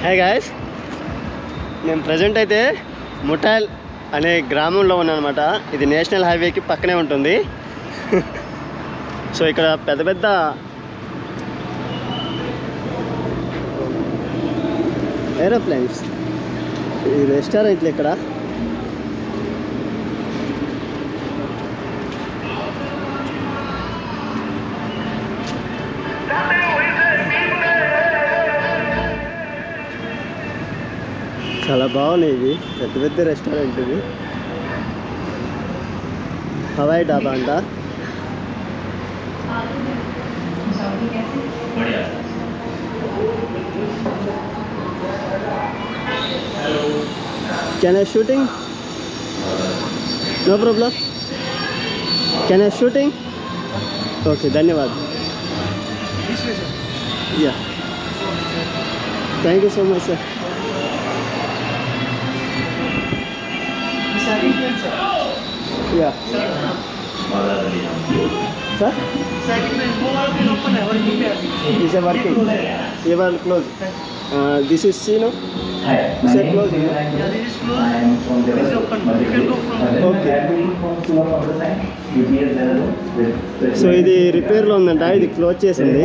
Hey guys, నేను present అయితే ముఠాల్ అనే గ్రామంలో ఉన్నానమాట. ఇది నేషనల్ హైవేకి పక్కనే ఉంటుంది. సో ఇక్కడ పెద్ద పెద్ద ఏరోప్లేన్స్, ఈ రెస్టారెంట్లు ఇక్కడ. చాలా బాగున్నాయి ఇవి, పెద్ద పెద్ద రెస్టారెంట్. ఇది హవాయి డాబా అంట. Can I shooting? No problem. Can I shooting? Okay, धन्यवाद. Yeah. Thank you so much, sir. Yeah. Sir? Is it working? You will close. This is C, no? Is it closed? Yeah, this is closed. This is open. You can go from. Okay. So ఇది రిపేర్లో ఉందంట, ఇది close చేసింది.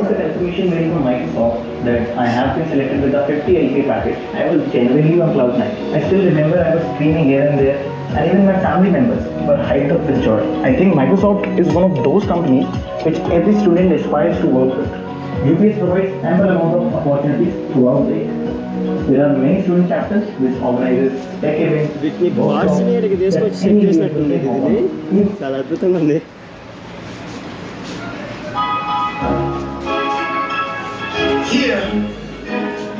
That I have been selected with the 50 LK package. I was genuinely on cloud 9. I still remember I was screaming here and there, and even my family members were hyped up with joy. I think Microsoft is one of those companies which every student aspires to work with. UPS provides ample amount of opportunities throughout the year. There are many student chapters which organizes tech events. వీటిని పార్ట్స్ని ఇక్కడికి తీసుకొచ్చి set చేసినట్టుంది. ఇది చాలా అద్భుతంగా ఉంది.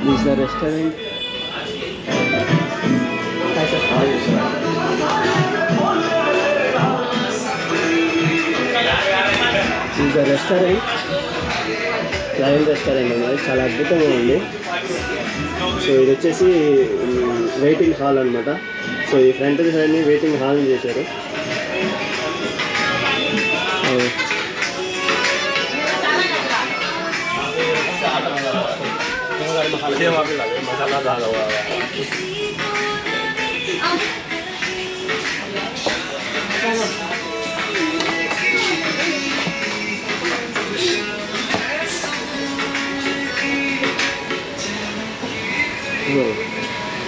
This is the restaurant. Hi sir. How are you, sir? This is the restaurant. Trial restaurant అనేది చాలా అద్భుతంగా ఉంది. సో ఇది వచ్చేసి వెయిటింగ్ హాల్ అనమాట. సో ఈ ఫ్రంట్ సైడ్ని వెయిటింగ్ హాల్ చేశారు. Masala dal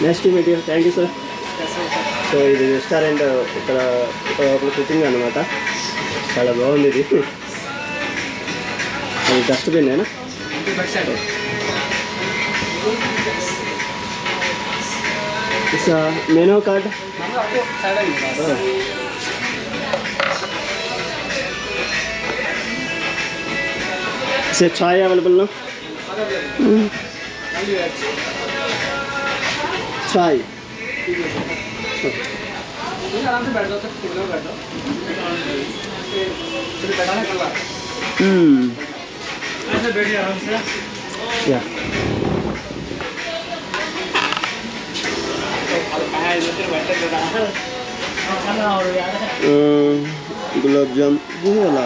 next meet you. Thank you sir. So ఇది రెస్టారెంట్ ఇక్కడ కుకింగ్ అనమాట. చాలా బాగుంది ఇది. అది డస్ట్బిన్ ఏనా? मेनू कार्ड से चाय अवेलेबल ना? चाय या गुलाब जाम वाला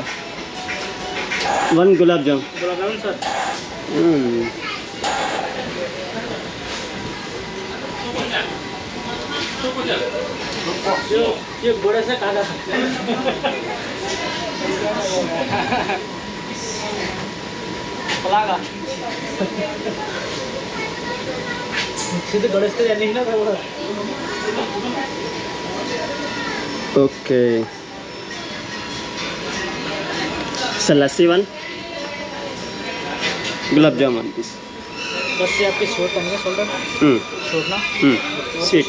1 गुलाब जाम सर. ये घोड़े से कहा जा सकते हैं. पलागा सीधे घोड़े से जाने ही ना था. Okay sir, lassi 1, gulab jam 1 piece. Lassi आपकी शॉर्ट होंगे, शोल्डर शॉर्ट ना sweet.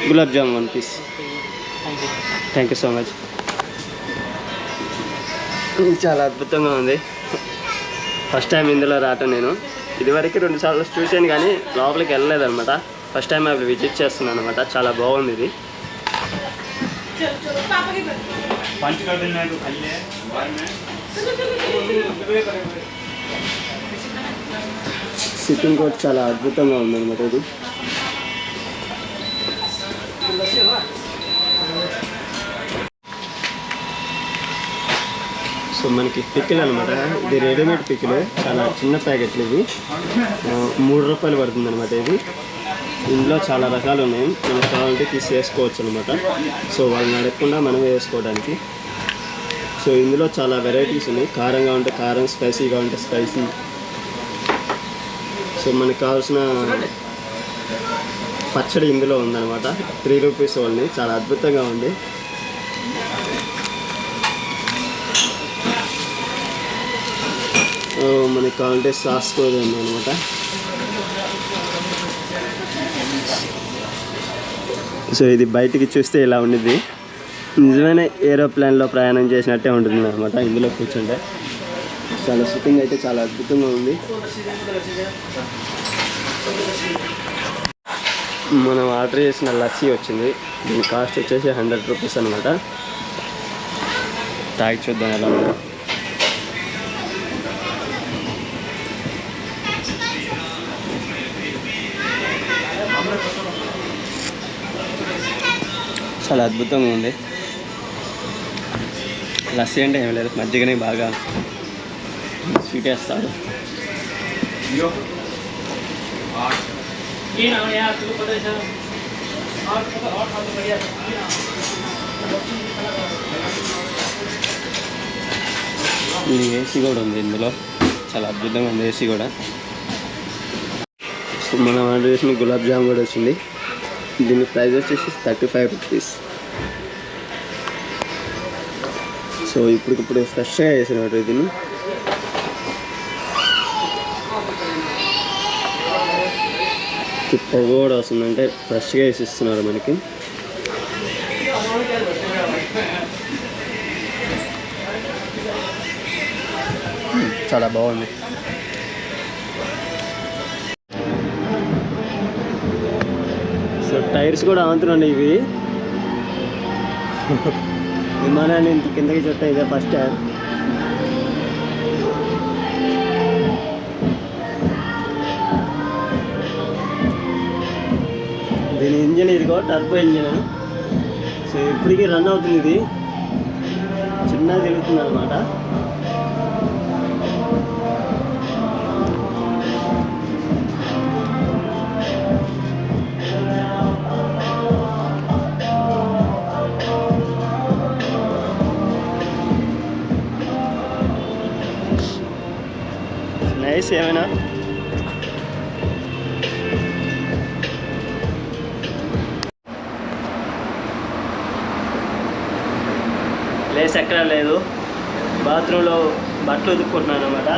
Gulab jam 1 piece. Thank you so much. చాలా అద్భుతంగా ఉంది. ఫస్ట్ టైం ఇందులో రావటం. నేను ఇదివరకు 2 సార్లు చూశాను కానీ లోపలికి వెళ్ళలేదన్నమాట. ఫస్ట్ టైం అవి విజిట్ చేస్తున్నాను అనమాట. చాలా బాగుంది ఇది. సిట్టింగ్ కూడా చాలా అద్భుతంగా ఉందన్నమాట ఇది. సో మనకి పికిల్ అనమాట, ఇది రెడీమేడ్ పికిల్, చాలా చిన్న ప్యాకెట్లు ఇవి, 3 రూపాయలు పడుతుంది అనమాట ఇది. ఇందులో చాలా రకాలు ఉన్నాయి, మనకు కావాలంటే తీసి వేసుకోవచ్చు అనమాట. సో వాళ్ళని అడగకుండా మనం వేసుకోవడానికి. సో ఇందులో చాలా వెరైటీస్ ఉన్నాయి, కారంగా ఉంటే కారం, స్పైసీగా ఉంటే స్పైసీ. సో మనకు కావాల్సిన పచ్చడి ఇందులో ఉందన్నమాట. 3 రూపీస్ ఓన్లీ, చాలా అద్భుతంగా ఉంది. మనకి కావాలంటే సాస్ కూడా ఉందన్నమాట. సో ఇది బయటికి చూస్తే ఇలా ఉండిద్ది, నిజమైన ఏరోప్లేన్లో ప్రయాణం చేసినట్టే ఉంటుంది అనమాట. ఇందులో కూర్చుంటే చాలా సిట్టింగ్ అయితే చాలా అద్భుతంగా ఉంది. మనం ఆర్డర్ చేసిన లస్సీ వచ్చింది, దీని కాస్ట్ వచ్చేసి 100 రూపీస్ అనమాట. తాగి చూద్దాం ఎలా ఉందో. చాలా అద్భుతంగా ఉంది. లస్సీ అంటే ఏం లేదు, మజ్జిగని బాగా స్వీట్ వేస్తారు. ఇది ఏసీ కూడా ఉంది ఇందులో, చాలా అద్భుతంగా ఉంది ఏసీ కూడా. సో మనం ఆర్డర్ చేసిన గులాబ్ జామ్ కూడా వచ్చింది, దీని ప్రైస్ వచ్చేసి 35 రూపీస్. సో ఇప్పుడు ఫ్రెష్గా వేసినట్టు దీన్ని. పొగ కూడా వస్తుందంటే ఫ్రెష్గా వేసి ఇస్తున్నారు మనకి. చాలా బాగుంది. సో టైర్స్ కూడా ఆంతున్నాండి ఇవి. విమానాన్ని ఇంత కిందకి చుట్టా ఇదే ఫస్ట్ టైం. దీని ఇంజిన్ ఇదిగో టర్బో ఇంజిన్. సో ఇప్పటికీ రన్ అవుతుంది, ఇది చిన్నగా తిరుగుతుంది అనమాట. నైస్. ఏమైనా ప్లేస్ ఎక్కడ లేదు, బాత్రూంలో బట్టలు ఉతుక్కుంటున్నాను అనమాట.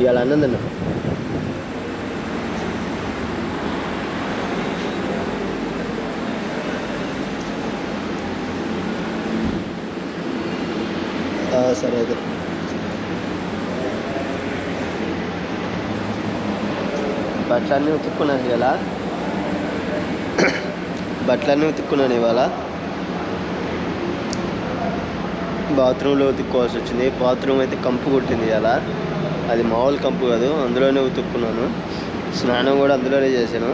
ఇవాళ అన్నం తిన్నా. సరే అయితే బట్టలన్నీ ఉతుక్కున్నాను ఇవాళ. బాత్రూంలో ఉతుక్కోవాల్సి వచ్చింది. బాత్రూమ్ అయితే కంపు కొట్టింది ఇవాళ. అది మామూలు కంపు కాదు, అందులోనే ఉతుక్కున్నాను. స్నానం కూడా అందులోనే చేశాను.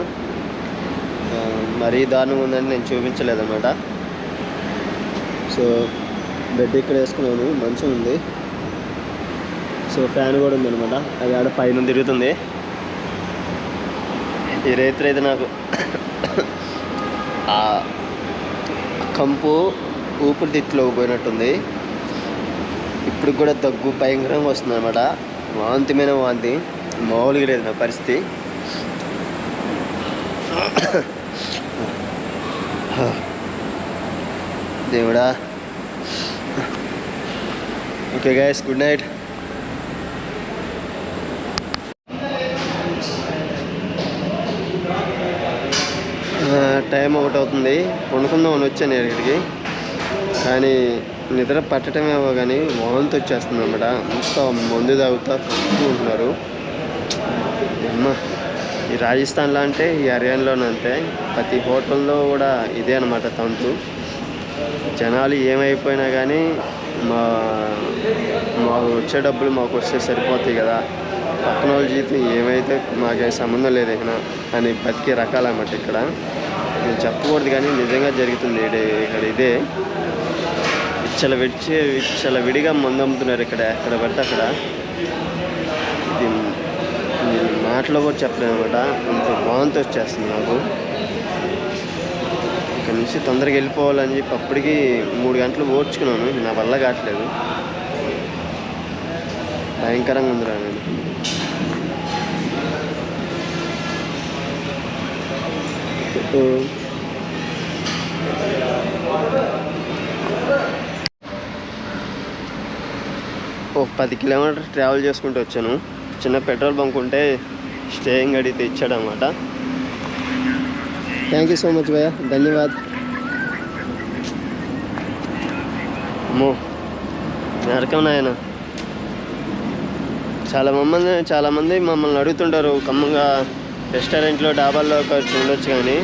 మరీ దారుణంగా ఉందని నేను చూపించలేదన్నమాట. సో బెడ్ ఇక్కడ వేసుకున్నాను, మంచం ఉంది. సో ఫ్యాన్ కూడా ఉందన్నమాట, అది ఆడ పైన తిరుగుతుంది. ఈ రైతు అయితే నాకు ఆ కంపు ఊపిరితిత్తులోకి పోయినట్టుంది. ఇప్పుడు కూడా దగ్గు భయంకరంగా వస్తుంది అనమాట. వాంతిమైన వాంతి, మామూలుగా లేదు నా పరిస్థితి. దేవుడా. Okay guys, good night. Time 1 అవుతుంది. పండుకుందామని వచ్చాను ఇక్కడికి, కానీ నిద్ర పట్టడమేమో కానీ వాంతి వచ్చేస్తుంది అన్నమాట. అంతా మందు తాగుతా ఉంటున్నారు. అమ్మ, ఈ రాజస్థాన్లో అంటే ఈ హర్యానాలోనే అంతే, ప్రతి హోటల్లో కూడా ఇదే అనమాట తంతు. జనాలు ఏమైపోయినా కానీ మాకు వచ్చే డబ్బులు మాకు వస్తే సరిపోతాయి కదా, పక్కన వాళ్ళ జీవితం ఏమైతే మాకేం సంబంధం లేదు ఇక్కడ అని బతికే రకాలన్నమాట ఇక్కడ. నేను చెప్పకూడదు కానీ నిజంగా జరుగుతుంది ఇక్కడ. ఇదే విచ్చలవిడిగా మందు అమ్ముతున్నారు ఇక్కడ, ఎక్కడ పడితే అక్కడ. ఇది మాటలో కూడా చెప్పలేదు అనమాట, అంత వాంతి వచ్చేస్తుంది నాకు. ఇక్కడ నుంచి తొందరగా వెళ్ళిపోవాలని చెప్పి అప్పటికి 3 గంటలు ఓడ్చుకున్నాను, నా వల్ల కావట్లేదు. భయంకరంగా ఉందిరా. నేను ఒక 10 కిలోమీటర్స్ ట్రావెల్ చేసుకుంటూ వచ్చాను. చిన్న పెట్రోల్ బంక్ ఉంటే స్టేయింగ్ అడిగితే ఇచ్చాడనమాట. థ్యాంక్ యూ సో మచ్ భయ్యా, ధన్యవాద్. అమ్మో నరకం నాయన. చాలామంది మమ్మల్ని అడుగుతుంటారు, ఖమ్మంగా రెస్టారెంట్లో డాబాల్లో ఉండొచ్చు కానీ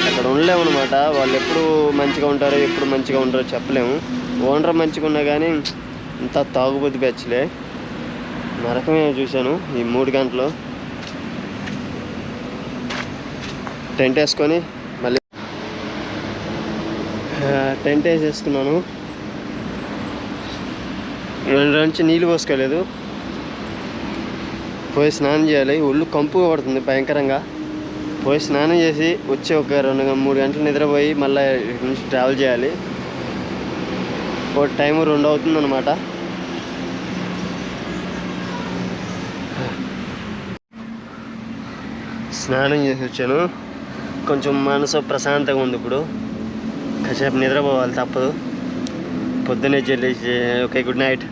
అక్కడ ఉండలేము అనమాట. వాళ్ళు ఎప్పుడు మంచిగా ఉంటారో ఎప్పుడు మంచిగా ఉంటారో చెప్పలేము. ఓనర్ మంచిగా ఉన్నా కానీ ఇంత తాగుబోతు బ్యాచ్లే. నరకమే చూశాను ఈ 3 గంటలు. టెంట్ వేసుకొని మళ్ళీ టెంట్ వేసేసుకున్నాను. 2 నుంచి నీళ్ళు పోసుకోలేదు. పోయి స్నానం చేయాలి, ఒళ్ళు కంపుగా పడుతుంది భయంకరంగా. పోయి స్నానం చేసి వచ్చి ఒక 2-3 గంటలు నిద్రపోయి మళ్ళీ ఇక్కడి నుంచి ట్రావెల్ చేయాలి. ఒక టైము 2 అవుతుంది అనమాట. స్నానం చేసి వచ్చాను, కొంచెం మనసు ప్రశాంతంగా ఉంది. ఇప్పుడు కాసేపు నిద్రపోవాలి, తప్పదు. పొద్దున్నే చెల్లి. Okay, good night.